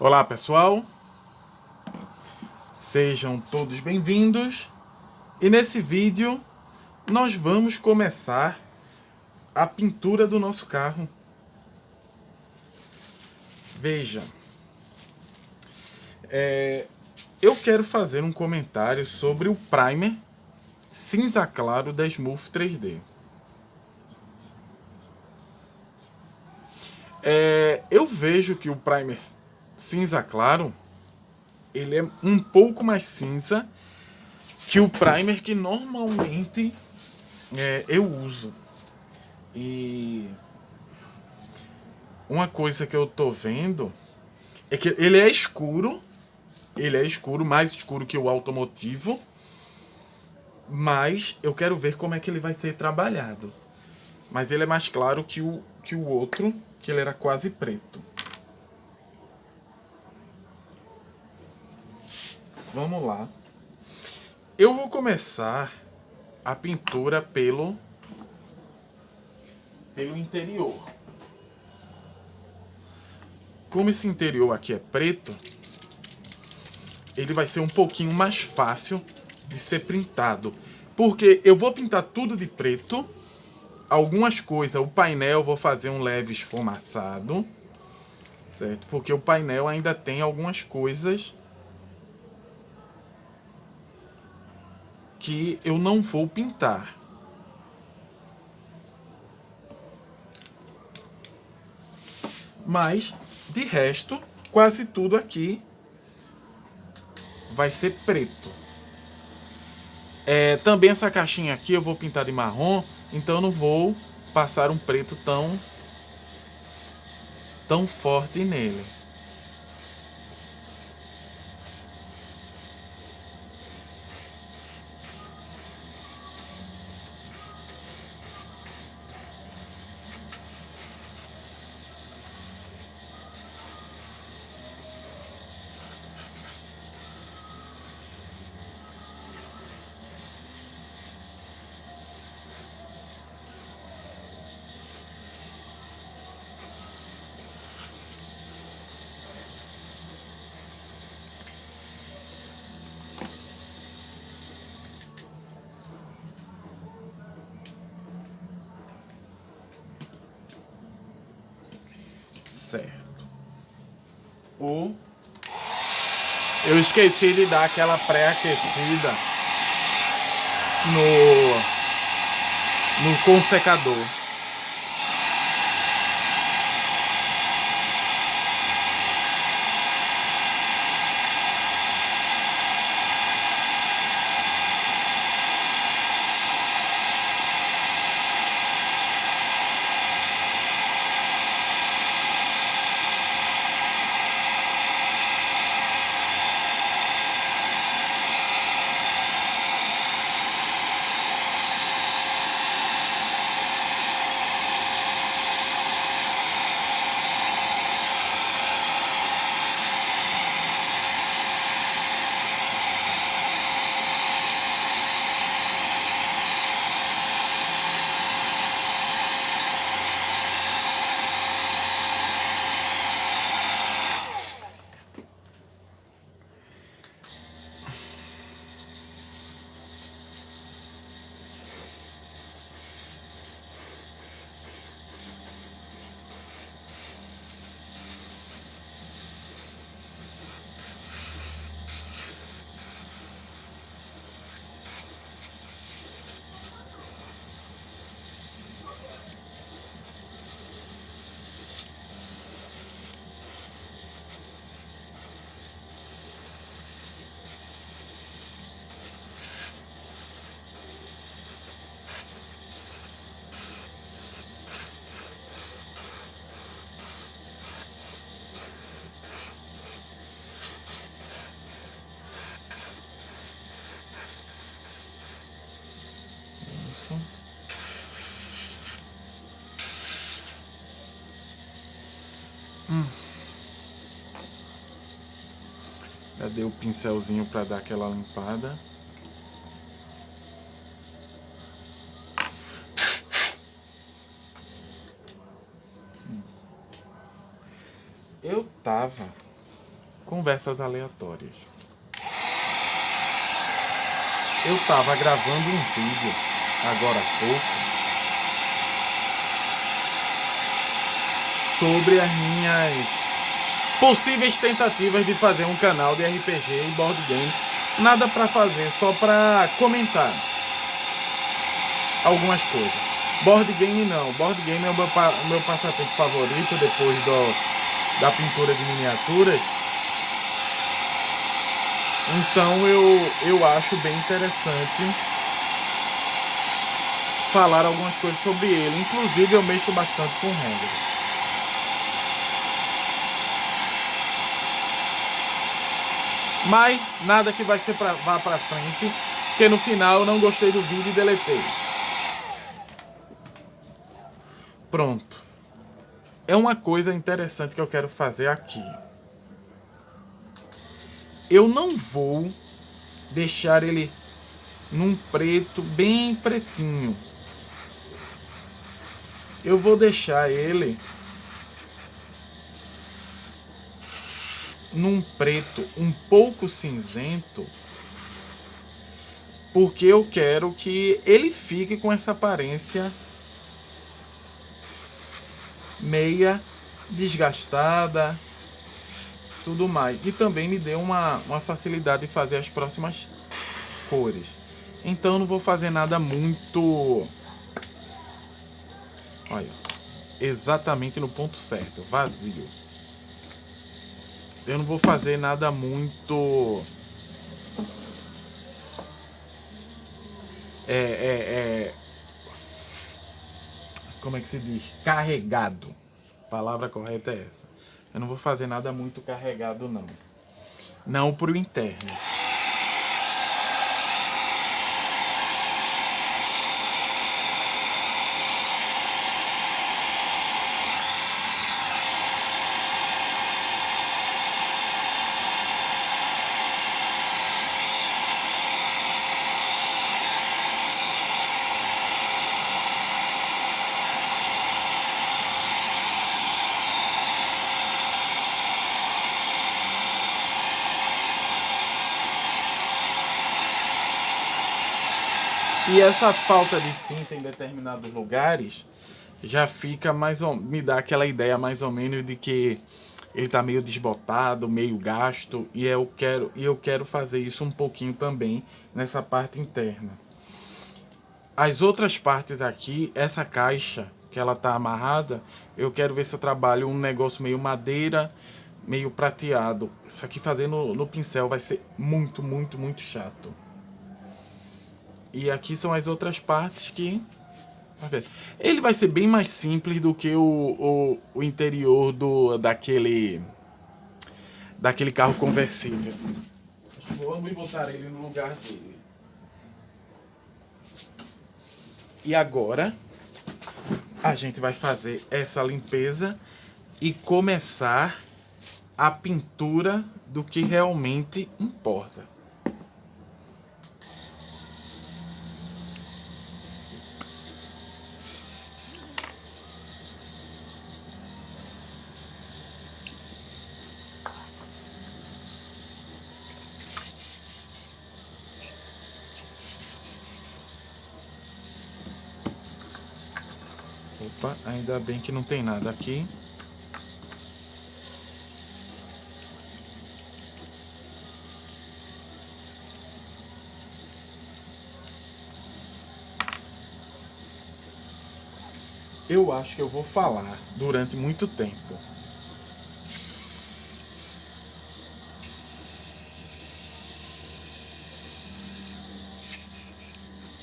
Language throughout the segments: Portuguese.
Olá pessoal, sejam todos bem-vindos e nesse vídeo nós vamos começar a pintura do nosso carro. Veja, eu quero fazer um comentário sobre o primer cinza claro da Smurf 3D. Eu vejo que o primer cinza claro ele é um pouco mais cinza que o primer que normalmente eu uso. E uma coisa que eu tô vendo é que ele é escuro, mais escuro que o automotivo, mas eu quero ver como é que ele vai ser trabalhado. Mas ele é mais claro que o outro, que ele era quase preto. Vamos lá. Eu vou começar a pintura pelo interior. Como esse interior aqui é preto, ele vai ser um pouquinho mais fácil de ser pintado. Porque eu vou pintar tudo de preto. Algumas coisas, o painel eu vou fazer um leve esfumaçado, certo? Porque o painel ainda tem algumas coisas que eu não vou pintar. Mas, de resto, quase tudo aqui vai ser preto. Também essa caixinha aqui eu vou pintar de marrom, então eu não vou passar um preto tão forte nele. Certo. Eu esqueci de dar aquela pré-aquecida no consecador. Já dei o pincelzinho para dar aquela limpada. Eu tava conversas aleatórias. Eu tava gravando um vídeo agora há pouco sobre as minhas possíveis tentativas de fazer um canal de RPG e board game. Nada pra fazer, só pra comentar algumas coisas. Board game não. Board game é o meu passatempo favorito depois da pintura de miniaturas. Então eu acho bem interessante falar algumas coisas sobre ele. Inclusive eu mexo bastante com regras. Mas nada que vai ser vá pra frente, porque no final eu não gostei do vídeo e deletei. Pronto. É uma coisa interessante que eu quero fazer aqui. Eu não vou deixar ele num preto bem pretinho. Eu vou deixar ele num preto um pouco cinzento, porque eu quero que ele fique com essa aparência meia desgastada, tudo mais, e também me deu uma facilidade de fazer as próximas cores. Então não vou fazer nada muito, olha, exatamente no ponto certo, vazio. Eu não vou fazer nada muito como é que se diz? Carregado. A palavra correta é essa. Eu não vou fazer nada muito carregado, não. Não pro interno. E essa falta de tinta em determinados lugares já fica me dá aquela ideia mais ou menos de que ele tá meio desbotado, meio gasto, e eu quero fazer isso um pouquinho também nessa parte interna. As outras partes aqui, essa caixa que ela tá amarrada, eu quero ver se eu trabalho um negócio meio madeira, meio prateado. Isso aqui fazer no pincel vai ser muito, muito, muito chato. E aqui são as outras partes que... Ele vai ser bem mais simples do que o interior daquele carro conversível. Vamos botar ele no lugar dele. E agora a gente vai fazer essa limpeza e começar a pintura do que realmente importa. Opa, ainda bem que não tem nada aqui. Eu acho que eu vou falar durante muito tempo.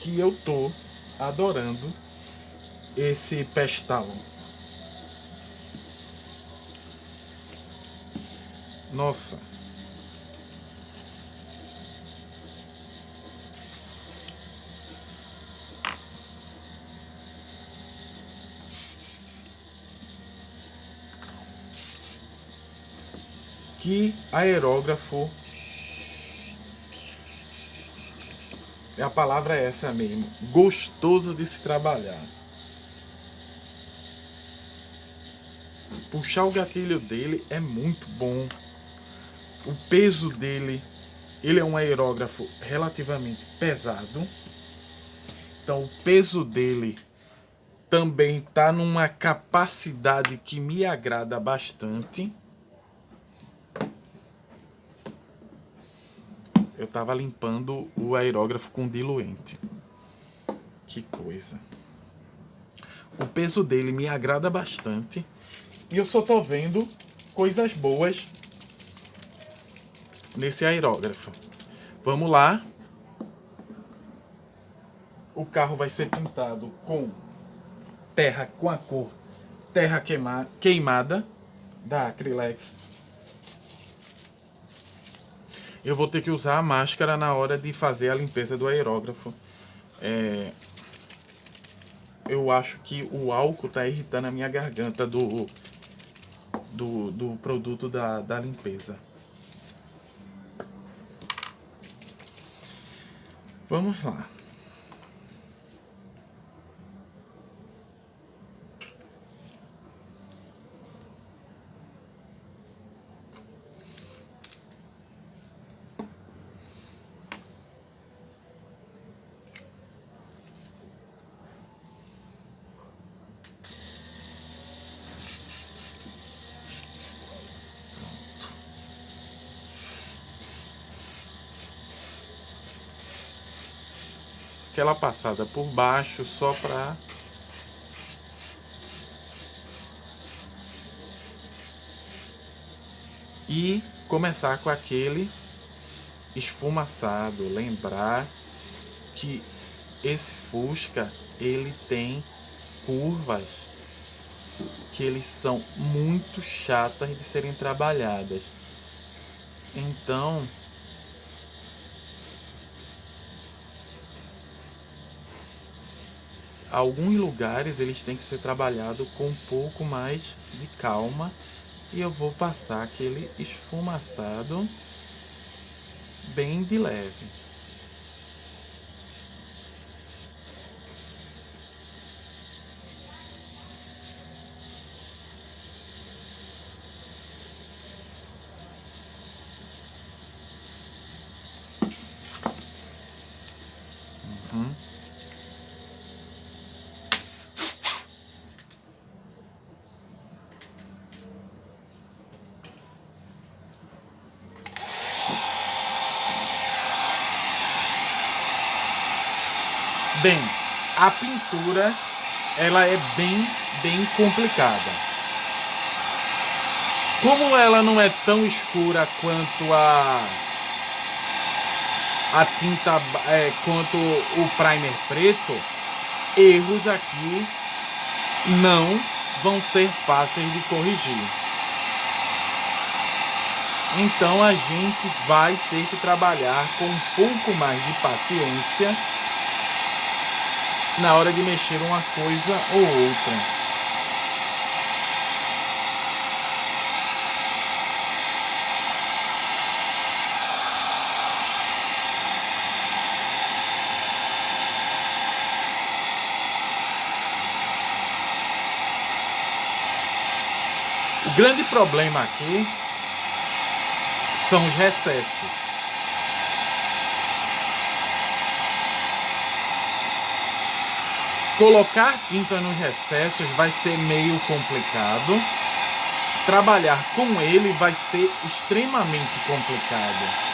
Que eu tô adorando esse pestal. Nossa. Que aerógrafo. A palavra é essa mesmo. Gostoso de se trabalhar. Puxar o gatilho dele é muito bom. O peso dele, ele é um aerógrafo relativamente pesado. Então o peso dele também está numa capacidade que me agrada bastante. Eu estava limpando o aerógrafo com diluente. Que coisa. O peso dele me agrada bastante. E eu só tô vendo coisas boas nesse aerógrafo. Vamos lá. O carro vai ser pintado com terra com a cor terra queimada da Acrylex. Eu vou ter que usar a máscara na hora de fazer a limpeza do aerógrafo. Eu acho que o álcool tá irritando a minha garganta do produto da limpeza. Vamos lá. Aquela passada por baixo só para e começar com aquele esfumaçado. Lembrar que esse Fusca ele tem curvas que eles são muito chatas de serem trabalhadas. Então alguns lugares eles têm que ser trabalhados com um pouco mais de calma. E eu vou passar aquele esfumaçado bem de leve. Bem, a pintura ela é bem complicada. Como ela não é tão escura quanto a tinta, quanto o primer preto, erros aqui não vão ser fáceis de corrigir. Então a gente vai ter que trabalhar com um pouco mais de paciência na hora de mexer uma coisa ou outra. O grande problema aqui são os recessos. Colocar tinta nos recessos vai ser meio complicado. Trabalhar com ele vai ser extremamente complicado.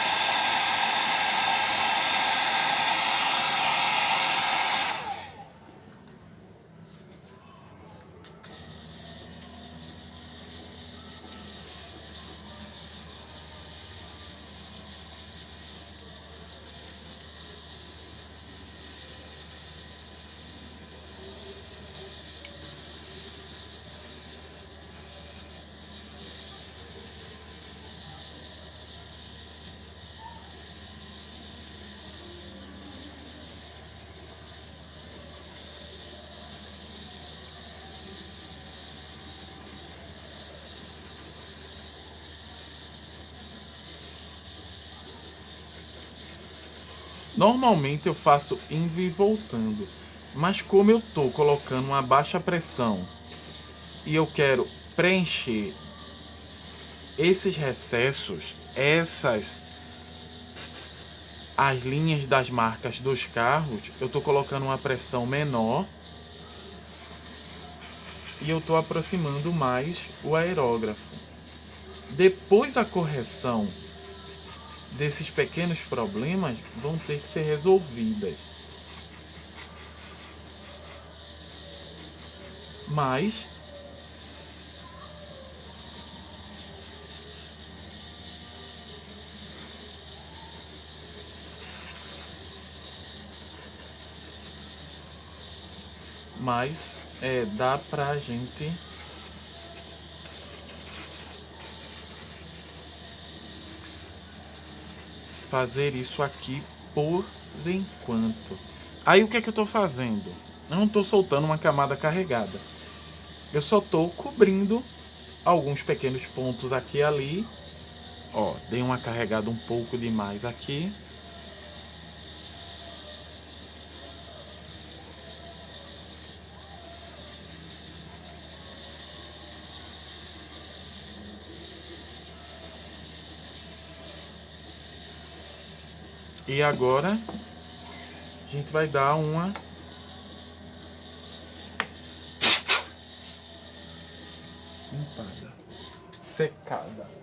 Normalmente eu faço indo e voltando, mas como eu estou colocando uma baixa pressão e eu quero preencher esses recessos, as linhas das marcas dos carros, eu tô colocando uma pressão menor e eu tô aproximando mais o aerógrafo. Depois a correção desses pequenos problemas vão ter que ser resolvidas. Mas dá pra gente fazer isso aqui por enquanto. Aí o que é que eu tô fazendo? Eu não tô soltando uma camada carregada. Eu só tô cobrindo alguns pequenos pontos aqui e ali. Ó, dei uma carregada um pouco demais aqui. E agora a gente vai dar uma limpada, secada.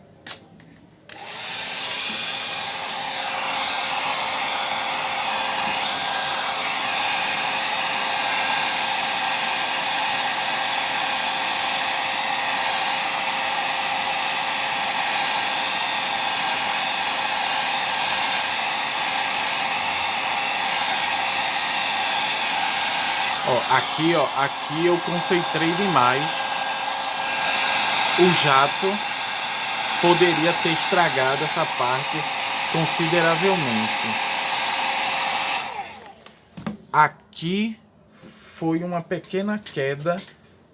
Aqui eu concentrei demais. O jato poderia ter estragado essa parte consideravelmente. Aqui foi uma pequena queda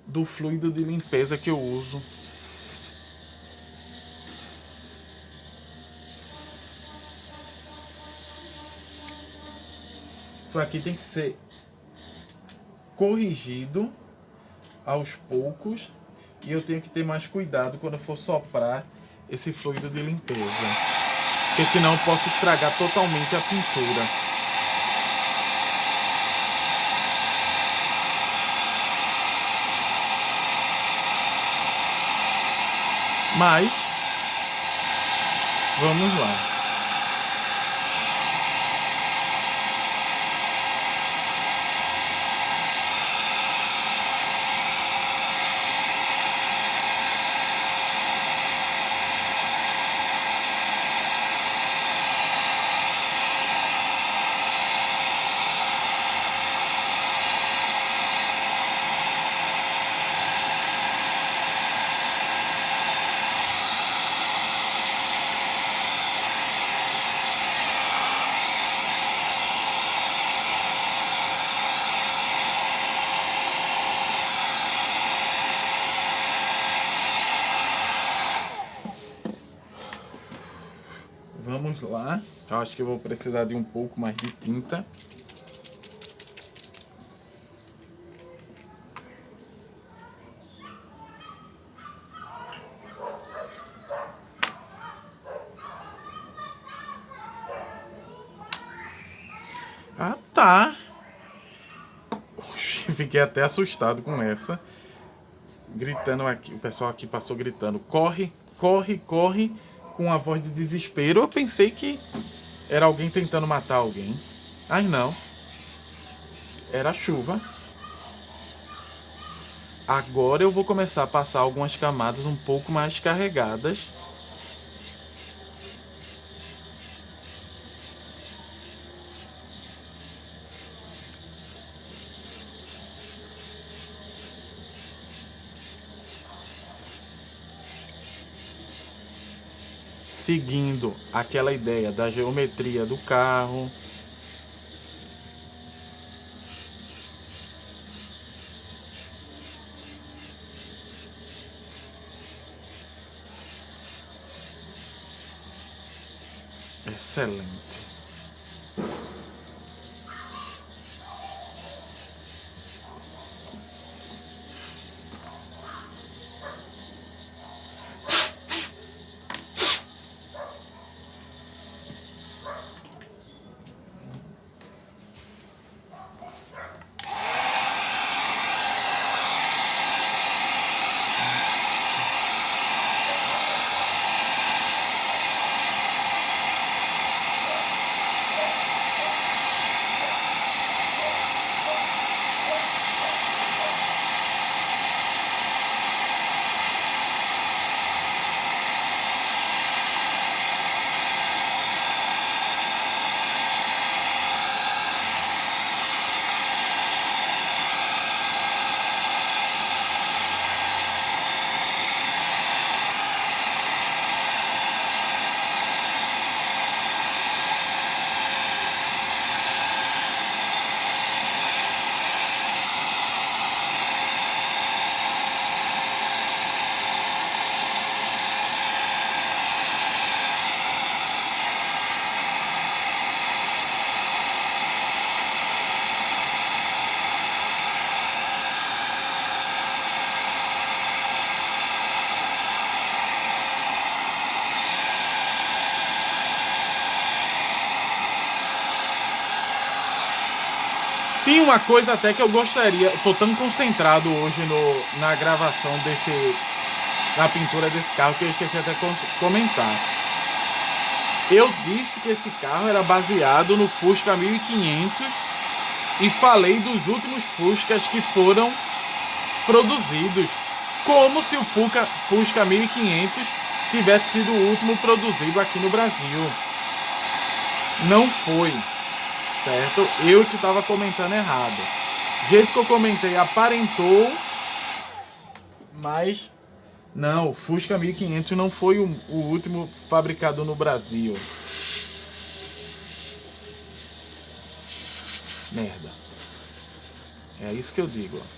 do fluido de limpeza que eu uso. Isso aqui tem que ser corrigido aos poucos e eu tenho que ter mais cuidado quando eu for soprar esse fluido de limpeza, porque senão eu posso estragar totalmente a pintura. Mas vamos lá. Vamos lá. Eu acho que eu vou precisar de um pouco mais de tinta. Ah, tá. Oxi, fiquei até assustado com essa. Gritando aqui. O pessoal aqui passou gritando: corre, corre, corre. Com a voz de desespero. Eu pensei que era alguém tentando matar alguém. Mas não. Era a chuva. Agora eu vou começar a passar algumas camadas um pouco mais carregadas. Seguindo aquela ideia da geometria do carro. Excelente. Sim, uma coisa até que eu gostaria. Tô tão concentrado hoje na gravação na pintura desse carro que eu esqueci até comentar. Eu disse que esse carro era baseado no Fusca 1500 e falei dos últimos Fuscas que foram produzidos, como se o Fusca 1500 tivesse sido o último produzido aqui no Brasil. Não foi, certo? Eu que estava comentando errado. O jeito que eu comentei aparentou, mas não, o Fusca 1500 não foi o último fabricado no Brasil. Merda. É isso que eu digo, ó.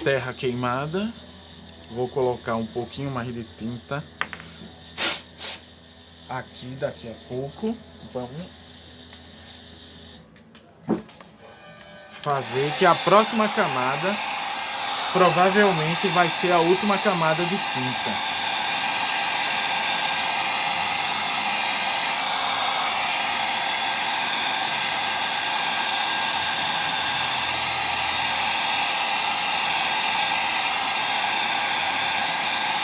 Terra queimada. Vou colocar um pouquinho mais de tinta aqui daqui a pouco. Vamos fazer que a próxima camada provavelmente vai ser a última camada de tinta.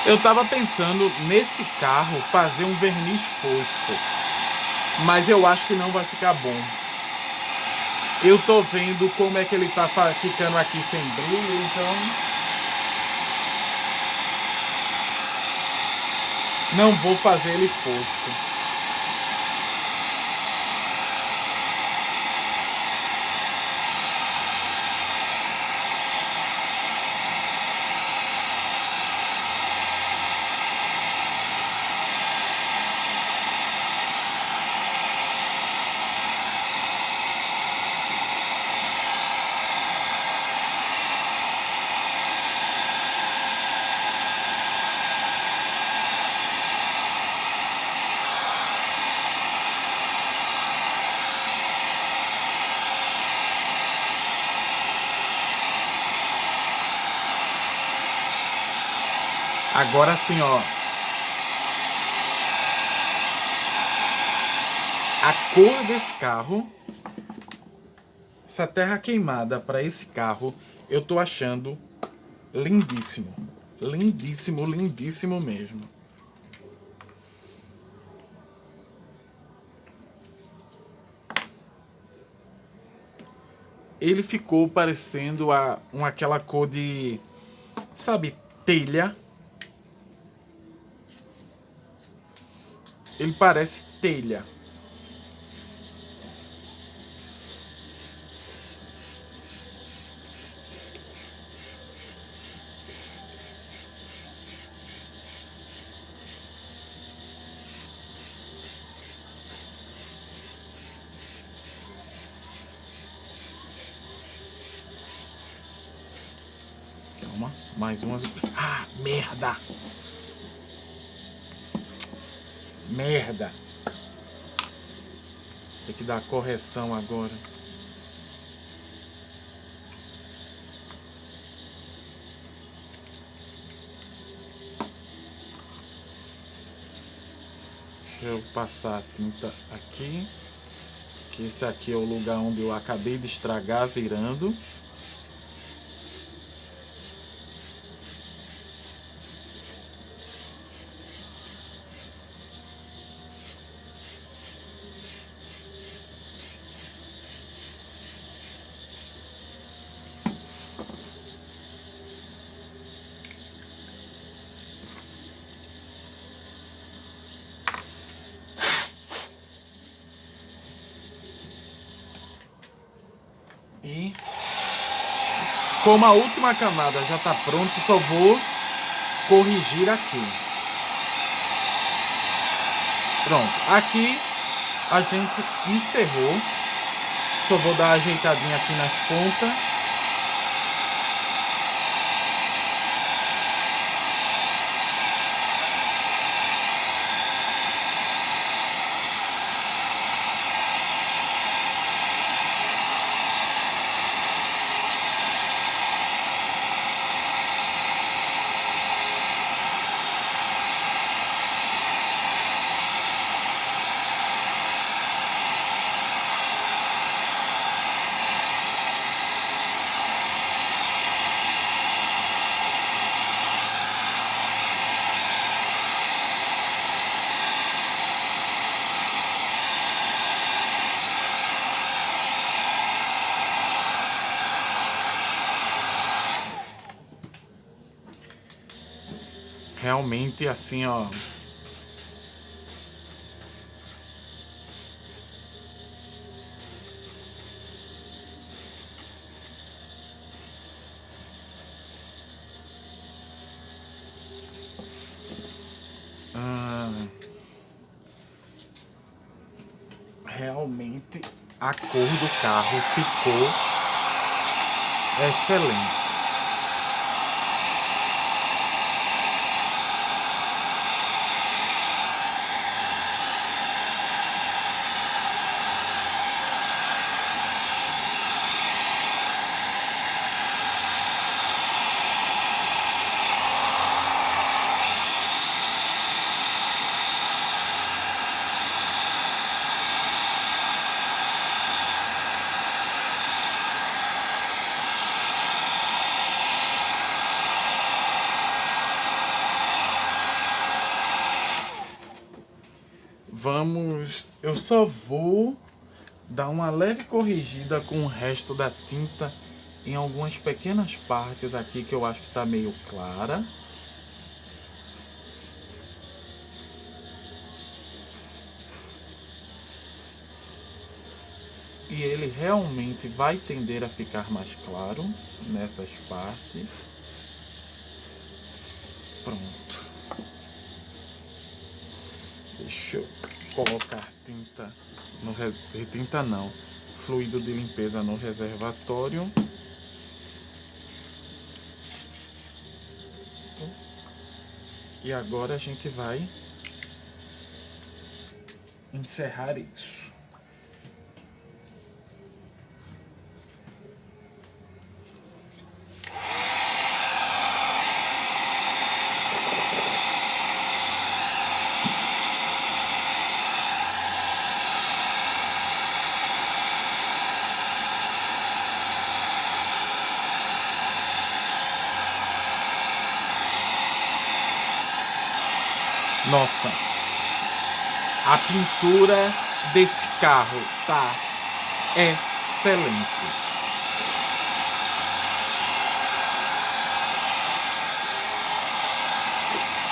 Eu tava pensando nesse carro fazer um verniz fosco, mas eu acho que não vai ficar bom. Eu tô vendo como é que ele tá ficando aqui sem brilho, então não vou fazer ele fosco. Agora sim, ó. A cor desse carro, essa terra queimada para esse carro, eu tô achando lindíssimo. Lindíssimo, lindíssimo mesmo. Ele ficou parecendo aquela cor de, sabe, telha. Ele parece telha. Calma, mais umas. Ah, merda! Merda! Tem que dar correção agora. Deixa eu passar a tinta aqui. Que esse aqui é o lugar onde eu acabei de estragar virando. E como a última camada já está pronta, só vou corrigir aqui. Pronto, aqui a gente encerrou. Só vou dar uma ajeitadinha aqui nas pontas. Realmente assim, ó. Realmente a cor do carro ficou excelente. Eu só vou dar uma leve corrigida com o resto da tinta em algumas pequenas partes aqui que eu acho que está meio clara. E ele realmente vai tender a ficar mais claro nessas partes. Pronto. Deixa eu colocar tinta no tinta não, fluido de limpeza no reservatório. E agora a gente vai encerrar isso. Nossa, a pintura desse carro tá excelente.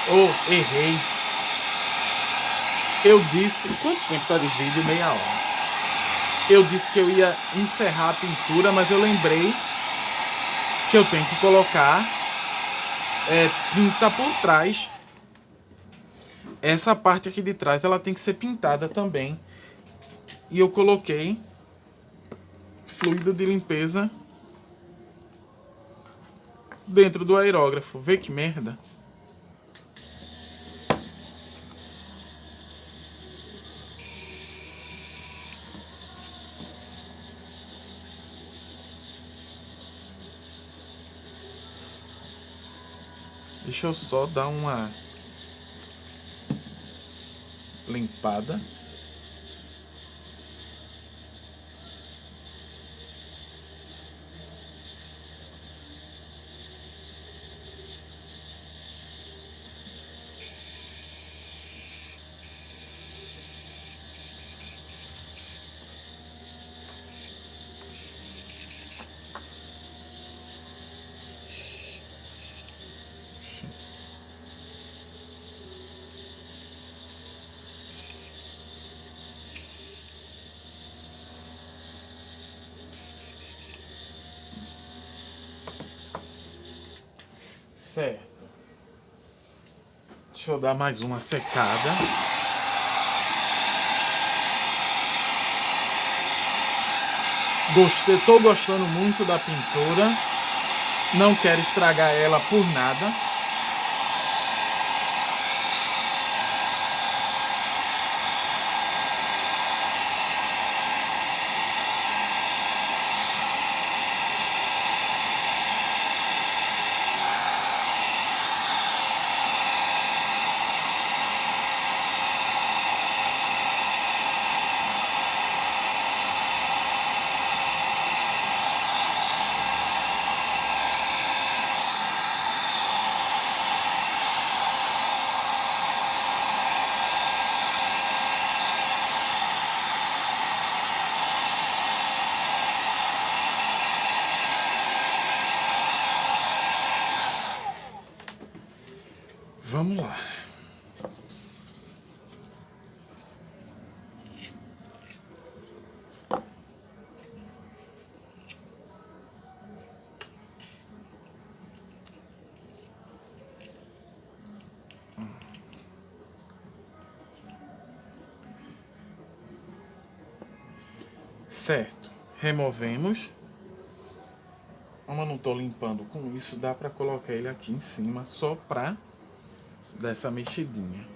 Oh, errei. Eu disse... Quanto tempo tá de vídeo? Meia hora. Eu disse que eu ia encerrar a pintura, mas eu lembrei que eu tenho que colocar tinta por trás. Essa parte aqui de trás, ela tem que ser pintada também. E eu coloquei fluido de limpeza dentro do aerógrafo. Vê que merda. Deixa eu só dar uma limpada. Certo. Deixa eu dar mais uma secada. Tô gostando muito da pintura. Não quero estragar ela por nada. Vamos lá. Certo. Removemos. Como eu não tô limpando com isso, dá pra colocar ele aqui em cima só pra dar essa mexidinha.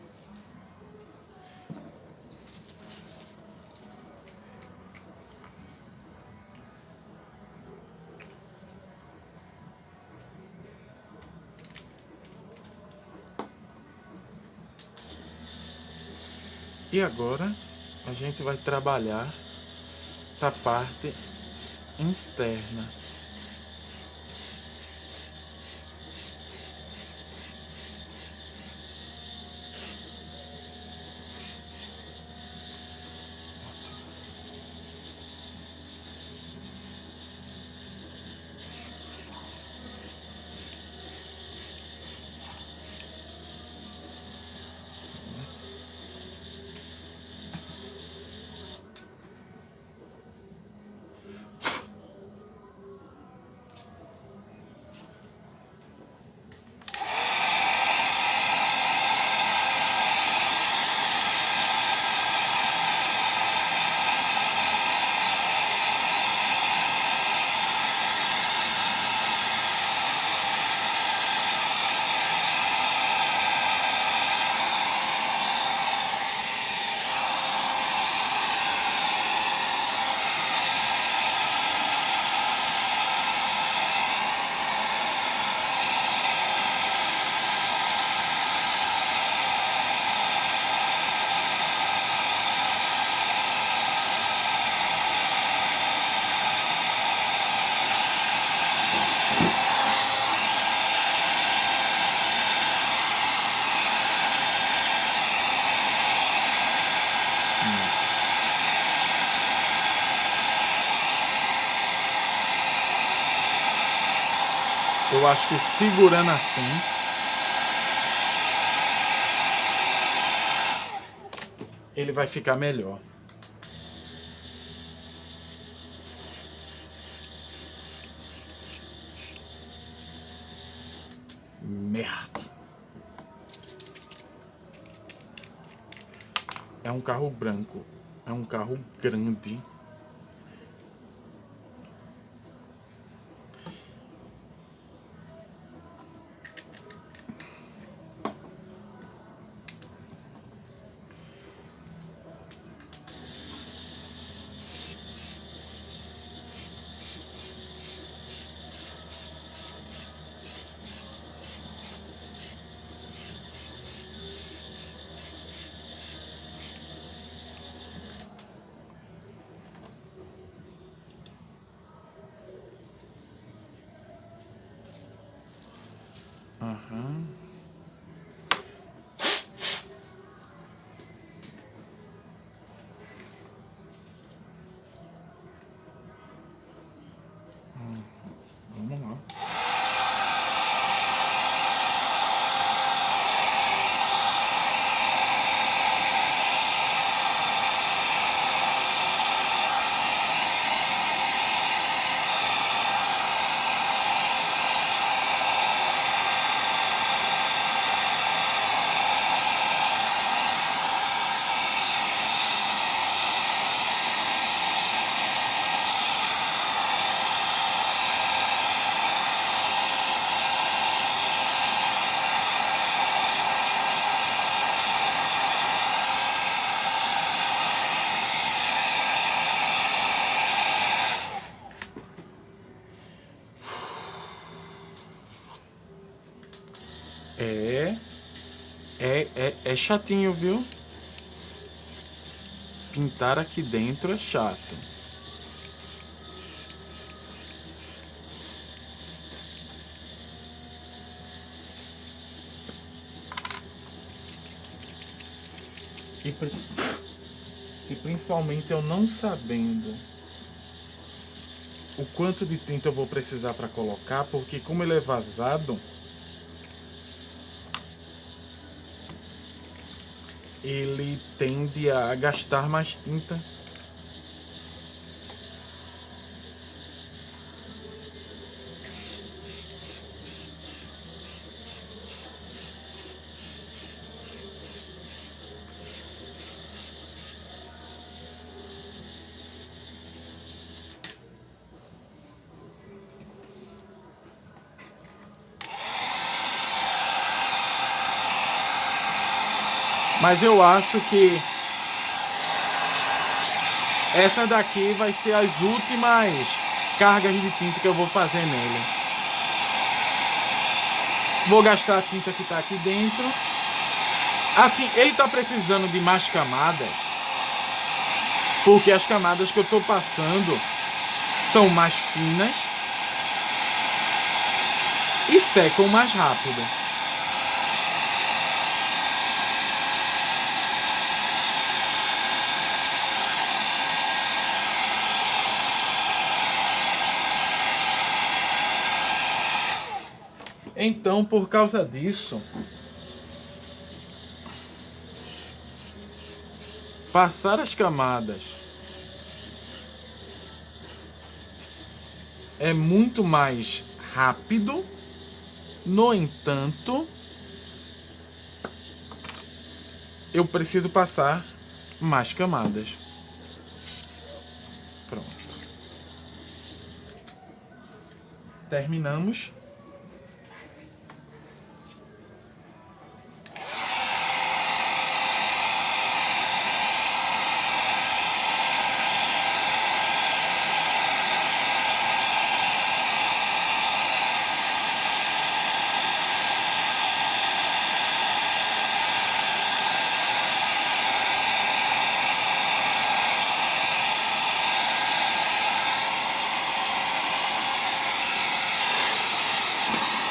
E agora a gente vai trabalhar essa parte interna. Eu acho que segurando assim, ele vai ficar melhor. Merda. É um carro branco. É um carro grande. É chatinho, viu? Pintar aqui dentro é chato. E principalmente eu não sabendo o quanto de tinta eu vou precisar para colocar, porque como ele é vazado, ele tende a gastar mais tinta. Mas eu acho que essa daqui vai ser as últimas cargas de tinta que eu vou fazer nele. Vou gastar a tinta que está aqui dentro. Assim, ele está precisando de mais camadas, porque as camadas que eu estou passando são mais finas e secam mais rápido. Então, por causa disso, passar as camadas é muito mais rápido. No entanto, eu preciso passar mais camadas. Pronto. Terminamos.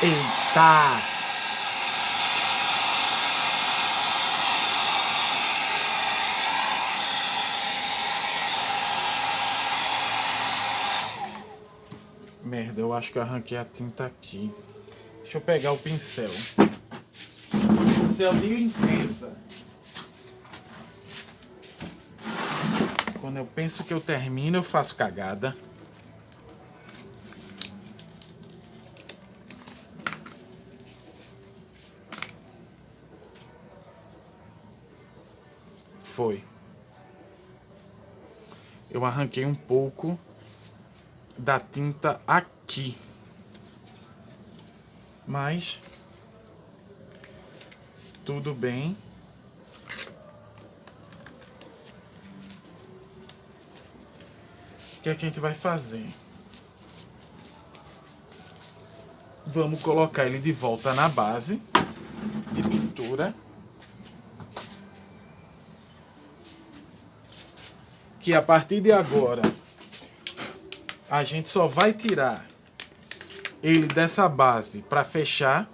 Eita! Merda, eu acho que eu arranquei a tinta aqui. Deixa eu pegar o pincel. Pincel de limpeza. Quando eu penso que eu termino, eu faço cagada. Foi. Eu arranquei um pouco da tinta aqui. Mas tudo bem. O que é que a gente vai fazer? Vamos colocar ele de volta na base de pintura. Que a partir de agora a gente só vai tirar ele dessa base para fechar.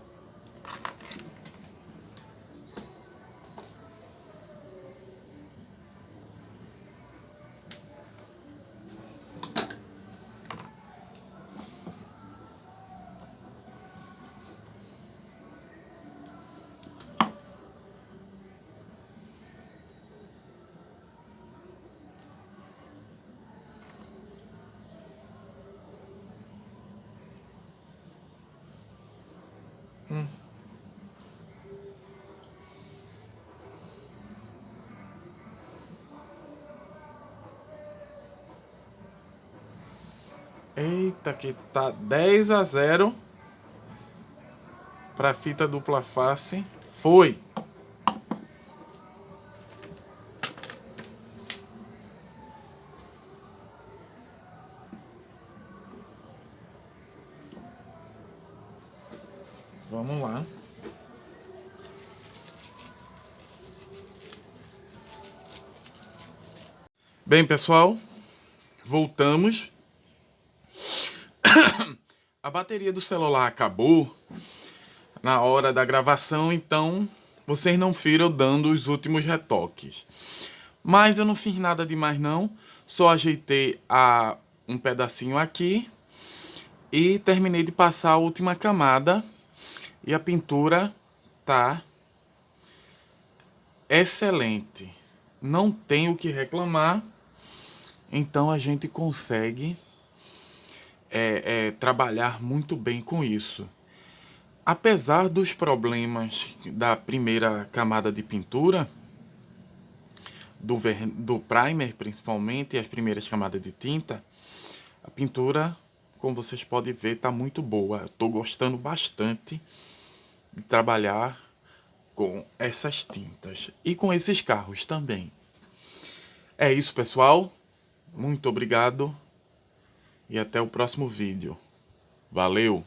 Eita, que tá 10-0 para fita dupla face. Foi. Vamos lá. Bem, pessoal, voltamos. A bateria do celular acabou na hora da gravação, então vocês não viram dando os últimos retoques. Mas eu não fiz nada demais não, só ajeitei um pedacinho aqui e terminei de passar a última camada e a pintura tá excelente. Não tenho o que reclamar, então a gente consegue trabalhar muito bem com isso. Apesar dos problemas da primeira camada de pintura, do primer principalmente, e as primeiras camadas de tinta, a pintura, como vocês podem ver, está muito boa. Estou gostando bastante de trabalhar com essas tintas e com esses carros também. É isso, pessoal. Muito obrigado e até o próximo vídeo. Valeu!